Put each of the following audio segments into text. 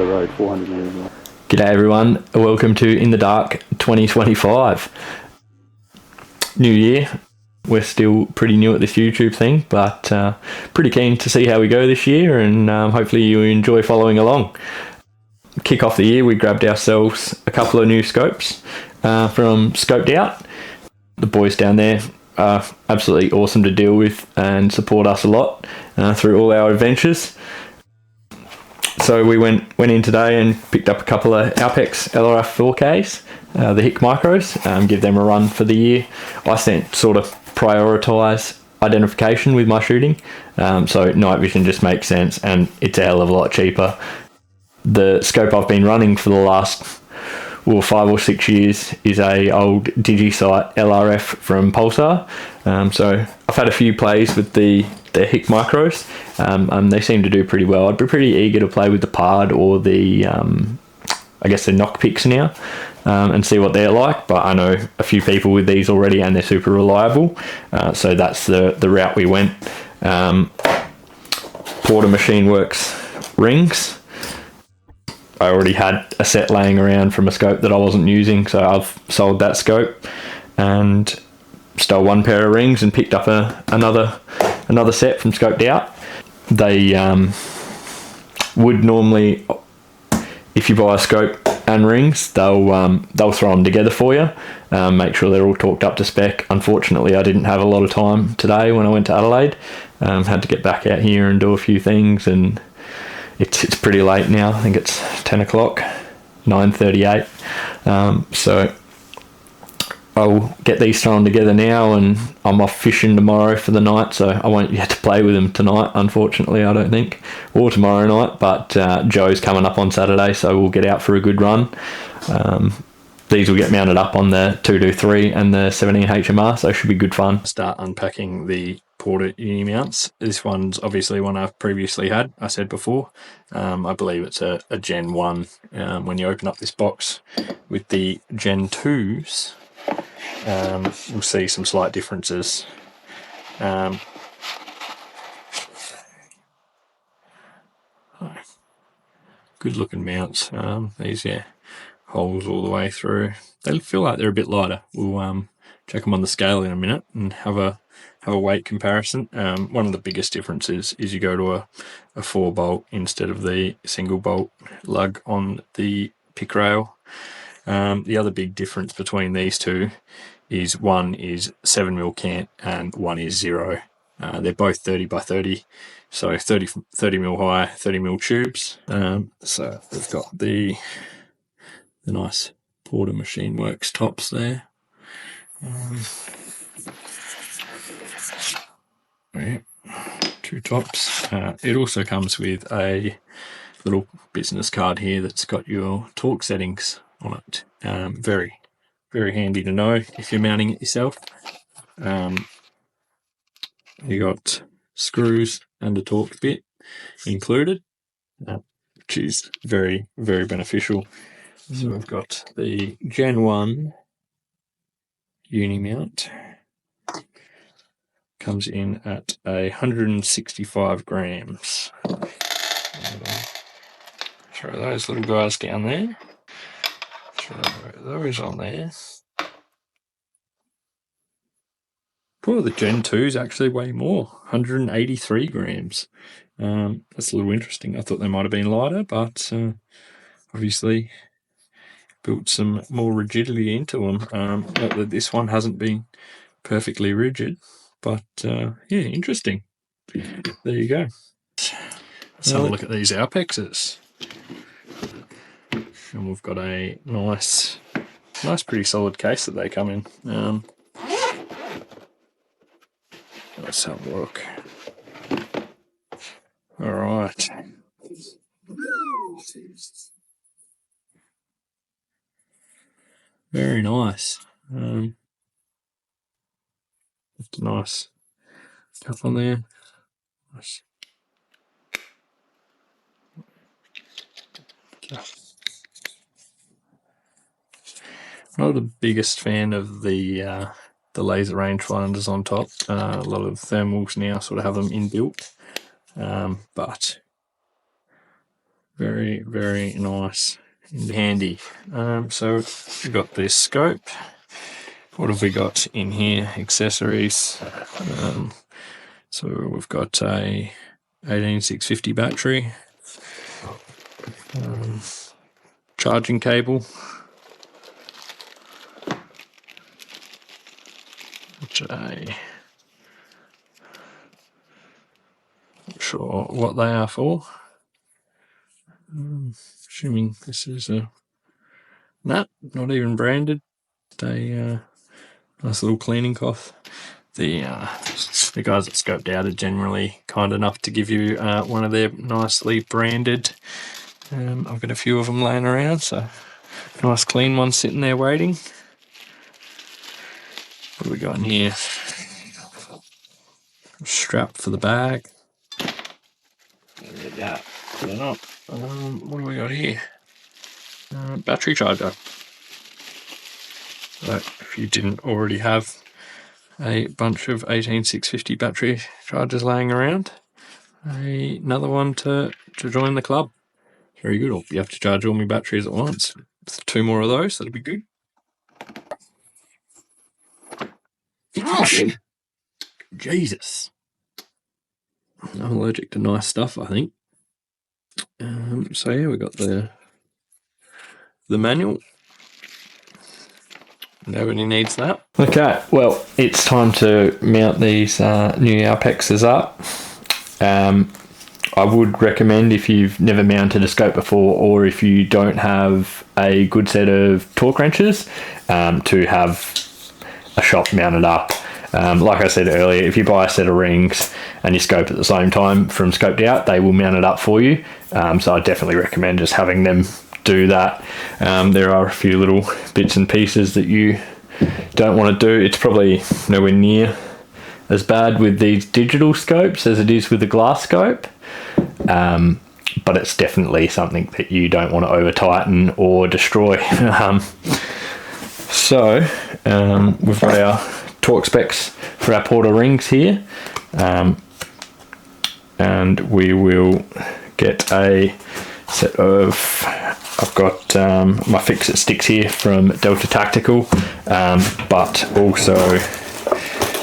the road, 400 metres away. G'day everyone, welcome to In the Dark 2025. New year, we're still pretty new at this YouTube thing, but pretty keen to see how we go this year, and hopefully you enjoy following along. Kick off the year, we grabbed ourselves a couple of new scopes from Scoped.au. The boys down there are absolutely awesome to deal with and support us a lot through all our adventures. So we went in today and picked up a couple of Alpex LRF 4Ks, the Hikmicros, give them a run for the year. I sort of prioritise identification with my shooting, so night vision just makes sense, and it's a hell of a lot cheaper. The scope I've been running for the last 5 or 6 years is a old DigiSight LRF from Pulsar. So I've had a few plays with the Hikmicros, and they seem to do pretty well. I'd be pretty eager to play with the Pard or the Knock Picks now, and see what they're like. But I know a few people with these already, and they're super reliable. So that's the route we went. Porter Machine Works rings. I already had a set laying around from a scope that I wasn't using, so I've sold that scope and stole one pair of rings and picked up another set from Scoped.au. They would normally, if you buy a scope and rings, they'll throw them together for you, make sure they're all talked up to spec. Unfortunately, I didn't have a lot of time today when I went to Adelaide. Had to get back out here and do a few things, and it's pretty late now. I think it's 10 o'clock, 9:38. So I'll get these thrown together now, and I'm off fishing tomorrow for the night, so I won't get to play with them tonight, unfortunately, I don't think, or tomorrow night. But Joe's coming up on Saturday, so we'll get out for a good run. These will get mounted up on the 223 and the 17 HMR, so it should be good fun. Start unpacking the Porter uni mounts. This one's obviously one I've previously had, I said before. I believe it's a Gen 1. When you open up this box with the Gen 2s, you'll see some slight differences. Good looking mounts. These, holes all the way through. They feel like they're a bit lighter. We'll check them on the scale in a minute and have a weight comparison. One of the biggest differences is you go to a 4-bolt instead of the single bolt lug on the pick rail. The other big difference between these two is one is 7mm cant and one is 0. They're both 30 by 30, so 30mm high, 30mm tubes. So they've got the nice Porter Machine Works tops there. Two tops. It also comes with a little business card here that's got your torque settings on it. Very, very handy to know if you're mounting it yourself. You got screws and a torque bit included, which is very, very beneficial. So we've got the Gen 1 uni mount. Comes in at 165 grams. Throw those little guys down there. Throw those on there. Probably the Gen 2s actually weigh more, 183 grams. That's a little interesting. I thought they might have been lighter, but obviously built some more rigidity into them. Not that this one hasn't been perfectly rigid, but interesting. There you go. Let's have a look at these Alpexes. And we've got a nice, pretty solid case that they come in. Let's have a look. All right. Very nice. Just a nice cup on there. Nice. I'm not the biggest fan of the laser rangefinders on top. A lot of thermals now sort of have them inbuilt, but Very, very nice and handy. So we've got this scope. What have we got in here? Accessories. So we've got a 18650 battery, charging cable, which I'm not sure what they are for. Assuming this is a not even branded. A nice little cleaning cloth. The guys that Scoped Out are generally kind enough to give you one of their nicely branded. I've got a few of them laying around, so nice clean one sitting there waiting. What have we got in here? Strap for the bag. Yeah, put it up. What do we got here? Battery charger. So if you didn't already have a bunch of 18650 battery chargers laying around, another one to join the club. Very good. Or you have to charge all my batteries at once. 2 more of those, that'll be good. Jesus. I'm allergic to nice stuff, I think. So yeah, we got the manual. Nobody needs that. Okay, well, it's time to mount these new Alpexes up. I would recommend, if you've never mounted a scope before, or if you don't have a good set of torque wrenches, to have a shop mounted up. Like I said earlier, if you buy a set of rings and you scope at the same time from Scoped Out, they will mount it up for you. So I definitely recommend just having them do that. There are a few little bits and pieces that you don't want to do. It's probably nowhere near as bad with these digital scopes as it is with the glass scope, but it's definitely something that you don't want to over tighten or destroy. So we've got our torque specs for our Porter rings here, and we will get a set of, I've got my fix-it sticks here from Delta Tactical, but also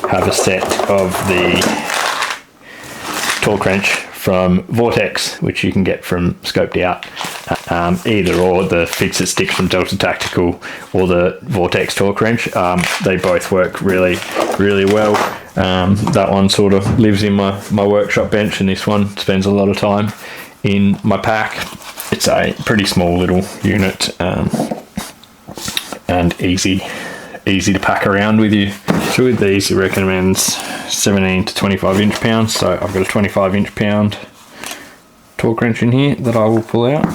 have a set of the torque wrench from Vortex, which you can get from Scoped Out. Either or, the fix-it sticks from Delta Tactical or the Vortex torque wrench, they both work really, really well. That one sort of lives in my workshop bench, and this one spends a lot of time in my pack. It's a pretty small little unit, and easy to pack around with you. So with these, it recommends 17 to 25 inch-pounds. So I've got a 25 inch-pound torque wrench in here that I will pull out.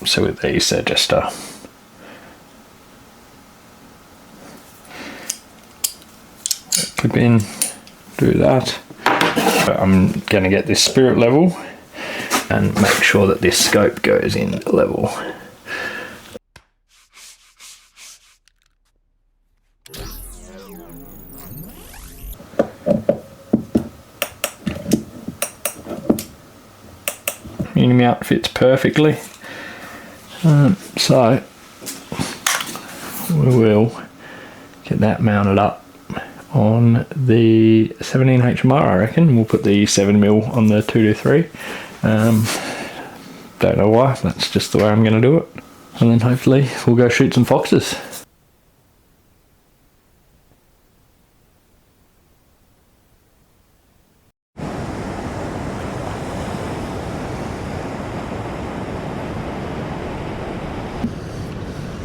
So with these, they're just clip in, do that. So I'm going to get this spirit level and make sure that this scope goes in level. Mini mount fits perfectly. So we will get that mounted up on the 17 HMR, I reckon. We'll put the 7mm on the 223. Don't know why, that's just the way I'm going to do it. And then hopefully we'll go shoot some foxes.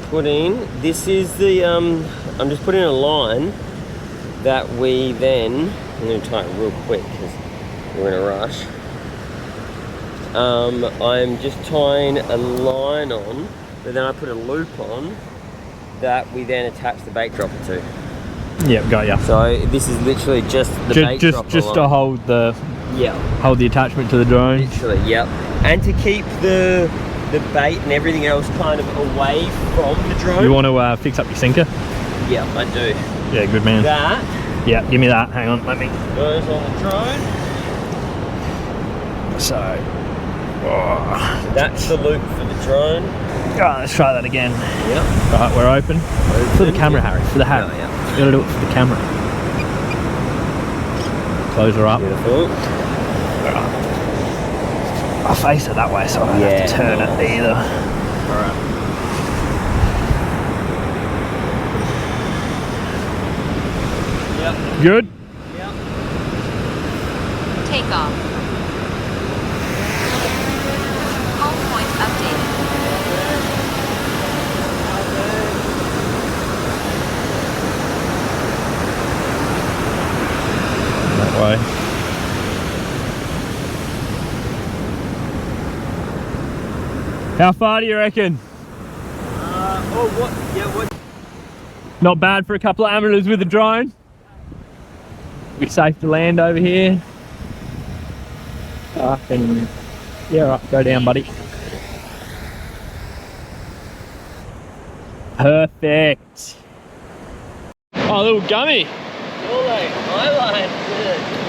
Put in, this is the, I'm just putting a line that we then, I'm going to tie it real quick because we're in a rush. I'm just tying a line on, but then I put a loop on that we then attach the bait dropper to. Yep, got ya. So this is literally just the bait dropper just line. to hold the attachment to the drone. Literally, yep. And to keep the bait and everything else kind of away from the drone. You want to fix up your sinker? Yeah, I do. Yeah, good man. That. Yeah, give me that. Hang on, let me. Goes on the drone. So Oh. So that's the loop for the drone. Oh, let's try that again. Yep. Right, we're open. For the camera, Harry. For the hat. Yeah. You gotta do it for the camera. Close her up. Beautiful. I'll face it that way so I don't have to turn it either. Alright. Yep. Good? Yep. Take off. Home points updated. That way. How far do you reckon? What? Not bad for a couple of amateurs with a drone. Be safe to land over here. Yeah, right, go down, buddy. Perfect. Oh, little gummy.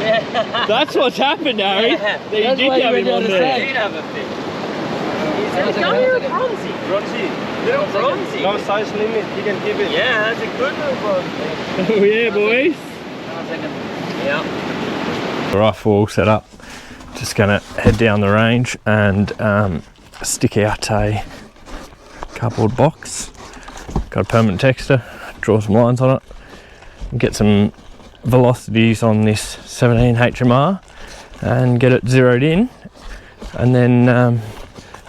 Yeah. That's what's happened, Harry. Yeah. That you did have him on there. Did have a fish. Is it a gummy or a bronzy? Bronzy. Little bronzy. No size limit, you can give it. Yeah, that's a good little bronzy. Oh yeah, boys. Yeah. We're off, we're all set up. Just gonna head down the range and stick out a cardboard box. Got a permanent texture, draw some lines on it, and get some velocities on this 17 HMR and get it zeroed in, and then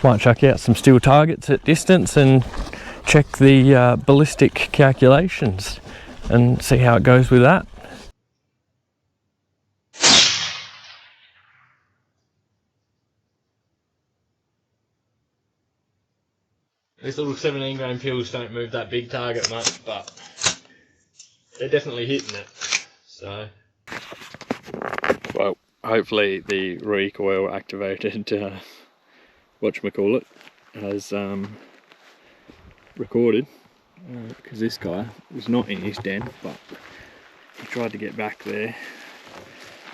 might chuck out some steel targets at distance and check the ballistic calculations and see how it goes with that. These little 17 grain pills don't move that big target much, but they're definitely hitting it. So, well, hopefully the recoil activated whatchamacallit has recorded, because this guy was not in his den, but he tried to get back there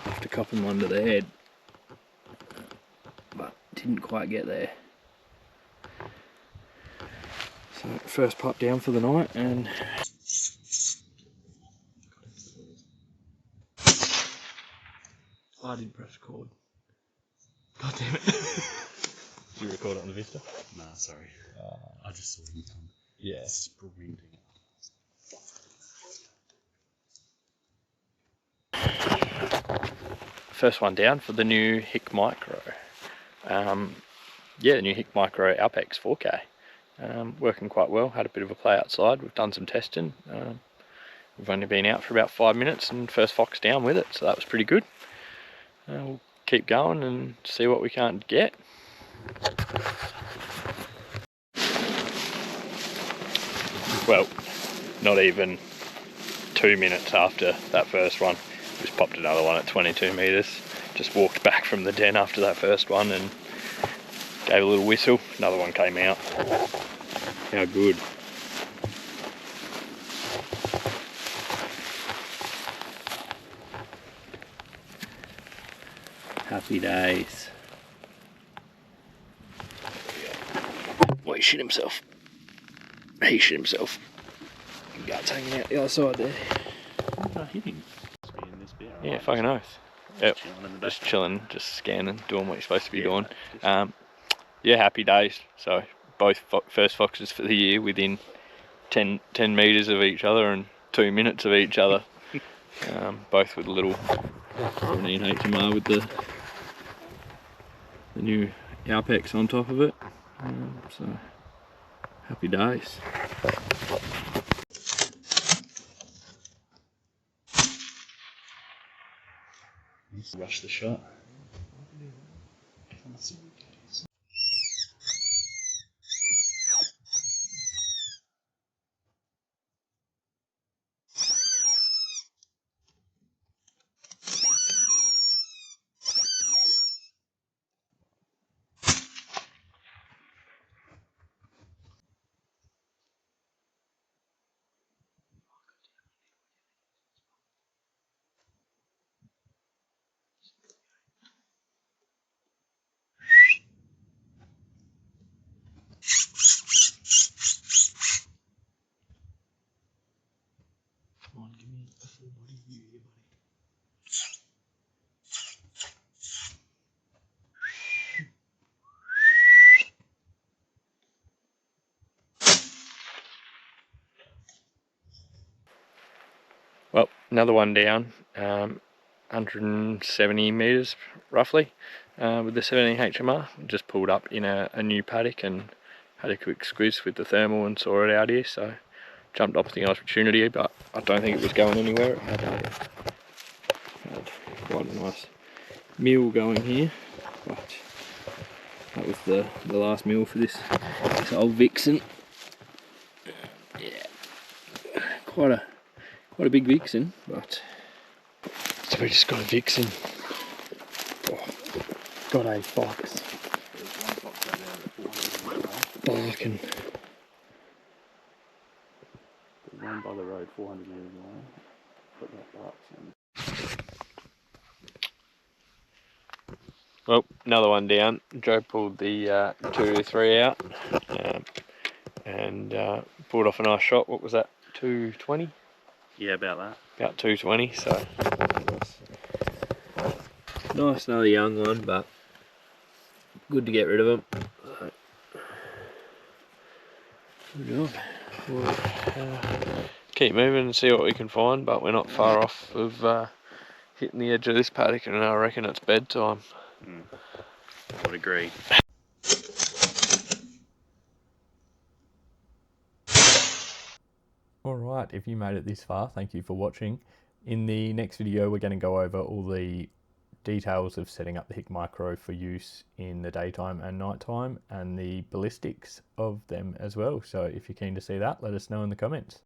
after copping one to the head, but didn't quite get there. So first pipe down for the night, and I didn't press record. God damn it. Did you record it on the Vista? Nah, sorry. I just saw him come. Yeah. Sprinting. First one down for the new Hikmicro. Yeah, the new Hikmicro Alpex 4K. Working quite well. Had a bit of a play outside. We've done some testing. We've only been out for about 5 minutes and first fox down with it, so that was pretty good. We'll keep going and see what we can't get. Well, not even 2 minutes after that first one, just popped another one at 22 metres. Just walked back from the den after that first one and gave a little whistle. Another one came out. How good. Happy days. Well, he shit himself. He shit himself. Guts hanging out the other side there. I hit him. Yeah, fucking oath. Yep. Just chilling, just scanning, doing what you're supposed to be doing. Yeah, happy days. So both first foxes for the year within 10 metres of each other and 2 minutes of each other. Both with a little 17 HMR with the new Alpex on top of it. So happy days. Rush the shot. give me a full body view here, buddy. Well, another one down, 170 metres roughly, with the 17 HMR. Just pulled up in a new paddock and had a quick squiz with the thermal and saw it out here, so jumped off the opportunity, but I don't think it was going anywhere. It had quite a nice meal going here, but that was the last meal for this old Vixen. Yeah, quite a big Vixen, but so we just got a Vixen. Oh, got a fox. Barking. There's one by the road, 400 metres away. Put that box in. Well, another one down. Joe pulled the 2-3 out, and pulled off a nice shot. What was that? 220? Yeah, about that. About 220. So nice, another young one, but good to get rid of them. Good job. We'll keep moving and see what we can find, but we're not far off of hitting the edge of this paddock, and I reckon it's bedtime. I would agree. Alright, if you made it this far, thank you for watching. In the next video, we're going to go over all the details of setting up the Hikmicro for use in the daytime and nighttime, and the ballistics of them as well. So if you're keen to see that, let us know in the comments.